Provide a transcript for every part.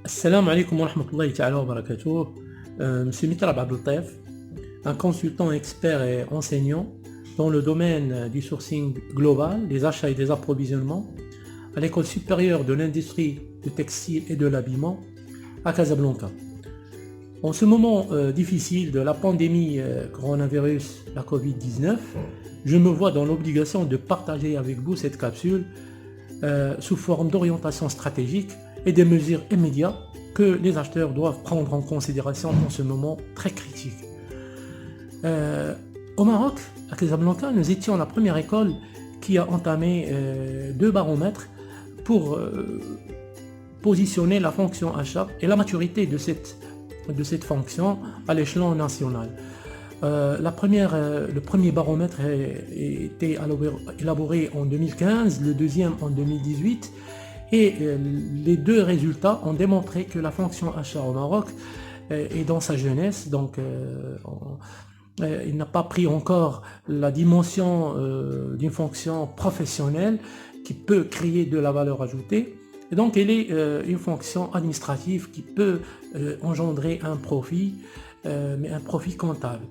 Assalamu alaikum wa rahmatullahi ta'ala wa barakatuh. Monsieur Mitrab Abdeltaef, un consultant expert et enseignant dans le domaine du sourcing global, des achats et des approvisionnements à l'École supérieure de l'industrie du textile et de l'habillement à Casablanca. En ce moment difficile de la pandémie coronavirus, la Covid-19, je me vois dans l'obligation de partager avec vous cette capsule sous forme d'orientation stratégique et des mesures immédiates que les acheteurs doivent prendre en considération dans ce moment très critique. Au Maroc, à Casablanca, nous étions la première école qui a entamé deux baromètres pour positionner la fonction achat et la maturité de cette fonction à l'échelon national. Le premier baromètre a été élaboré en 2015, le deuxième en 2018, et les deux résultats ont démontré que la fonction achat au Maroc est dans sa jeunesse, donc il n'a pas pris encore la dimension d'une fonction professionnelle qui peut créer de la valeur ajoutée. Et donc elle est une fonction administrative qui peut engendrer un profit, mais un profit comptable.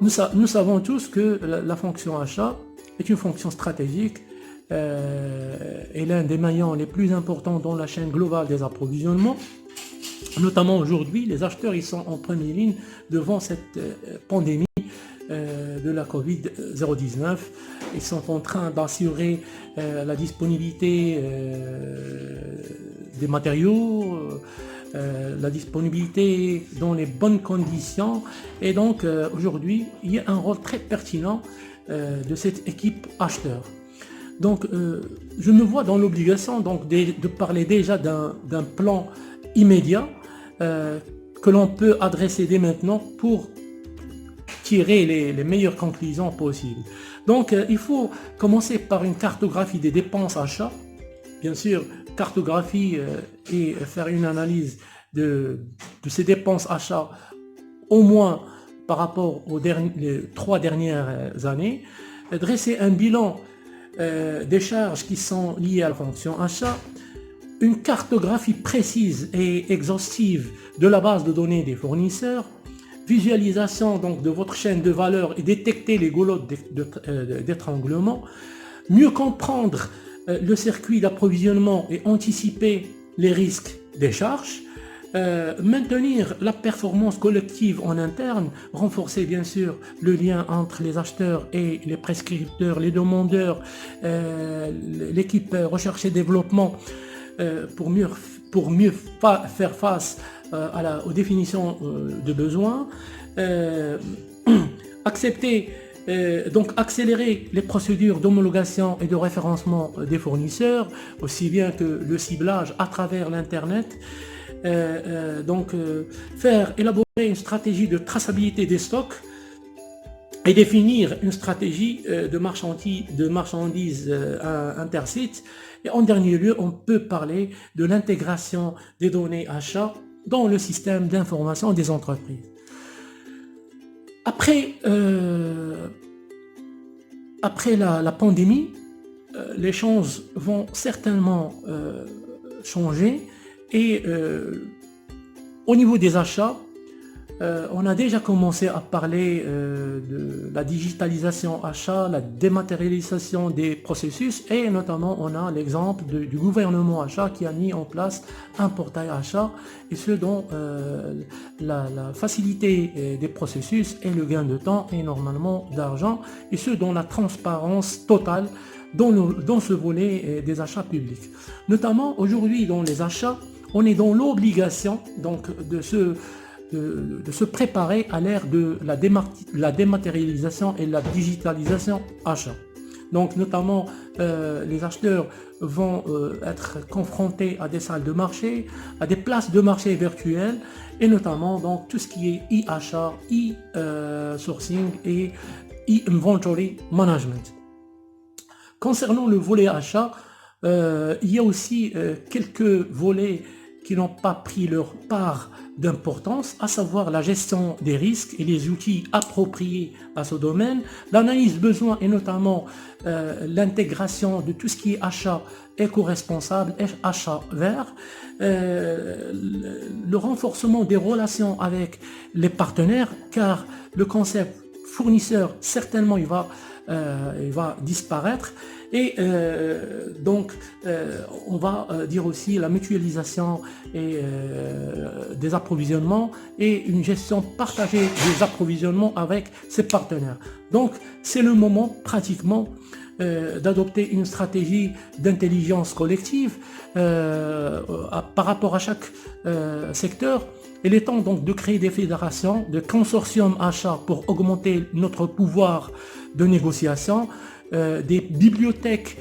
Nous savons tous que la fonction achat est une fonction stratégique et l'un des maillons les plus importants dans la chaîne globale des approvisionnements. Notamment aujourd'hui, les acheteurs ils sont en première ligne devant cette pandémie de la Covid-19. Ils sont en train d'assurer la disponibilité des matériaux, la disponibilité dans les bonnes conditions. Et donc aujourd'hui, il y a un rôle très pertinent de cette équipe acheteur. Donc je me vois dans l'obligation de parler déjà d'un plan immédiat que l'on peut adresser dès maintenant pour tirer les meilleures conclusions possibles. Donc il faut commencer par une cartographie des dépenses achats, bien sûr cartographie et faire une analyse de ces dépenses achats au moins par rapport les 3 dernières années, dresser un bilan des charges qui sont liées à la fonction achat, une cartographie précise et exhaustive de la base de données des fournisseurs, visualisation donc de votre chaîne de valeur et détecter les goulots d'étranglement, mieux comprendre le circuit d'approvisionnement et anticiper les risques des charges, maintenir la performance collective en interne, renforcer bien sûr le lien entre les acheteurs et les prescripteurs, les demandeurs, l'équipe recherche et développement pour mieux faire face aux définitions de besoins, accélérer les procédures d'homologation et de référencement des fournisseurs, aussi bien que le ciblage à travers l'Internet. Faire élaborer une stratégie de traçabilité des stocks et définir une stratégie de marchandises intersites. Et en dernier lieu, on peut parler de l'intégration des données achats dans le système d'information des entreprises. Après la pandémie, les choses vont certainement changer. Et au niveau des achats, on a déjà commencé à parler de la digitalisation achat, la dématérialisation des processus, et notamment on a l'exemple du gouvernement achat qui a mis en place un portail achat, et ce dont la facilité des processus et le gain de temps et normalement d'argent, et ce dont la transparence totale dans ce volet des achats publics. Notamment aujourd'hui dans les achats, on est dans l'obligation donc de se préparer à l'ère de la dématérialisation et la digitalisation achat. Donc notamment les acheteurs vont être confrontés à des salles de marché, à des places de marché virtuelles, et notamment donc tout ce qui est e-achat, e-sourcing et e-inventory management. Concernant le volet achat, il y a aussi quelques volets qui n'ont pas pris leur part d'importance, à savoir la gestion des risques et les outils appropriés à ce domaine, l'analyse besoin et notamment l'intégration de tout ce qui est achat éco-responsable et achat vert, le renforcement des relations avec les partenaires, car le concept fournisseur, certainement, il va disparaître. Et on va dire aussi la mutualisation des approvisionnements et une gestion partagée des approvisionnements avec ses partenaires. Donc, c'est le moment pratiquement d'adopter une stratégie d'intelligence collective par rapport à chaque secteur. Il est temps donc de créer des fédérations, de consortiums achats pour augmenter notre pouvoir de négociation, des bibliothèques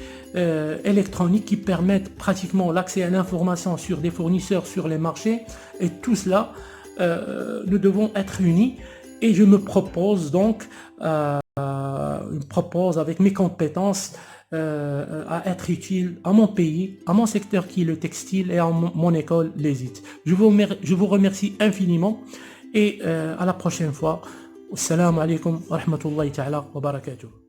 électroniques qui permettent pratiquement l'accès à l'information sur des fournisseurs sur les marchés. Et tout cela, nous devons être unis. Et je me propose donc, avec mes compétences, à être utile à mon pays, à mon secteur qui est le textile et à mon école, les IT. Je vous remercie infiniment et à la prochaine fois. Assalamu alaikum wa rahmatullahi ta'ala wa barakatuh.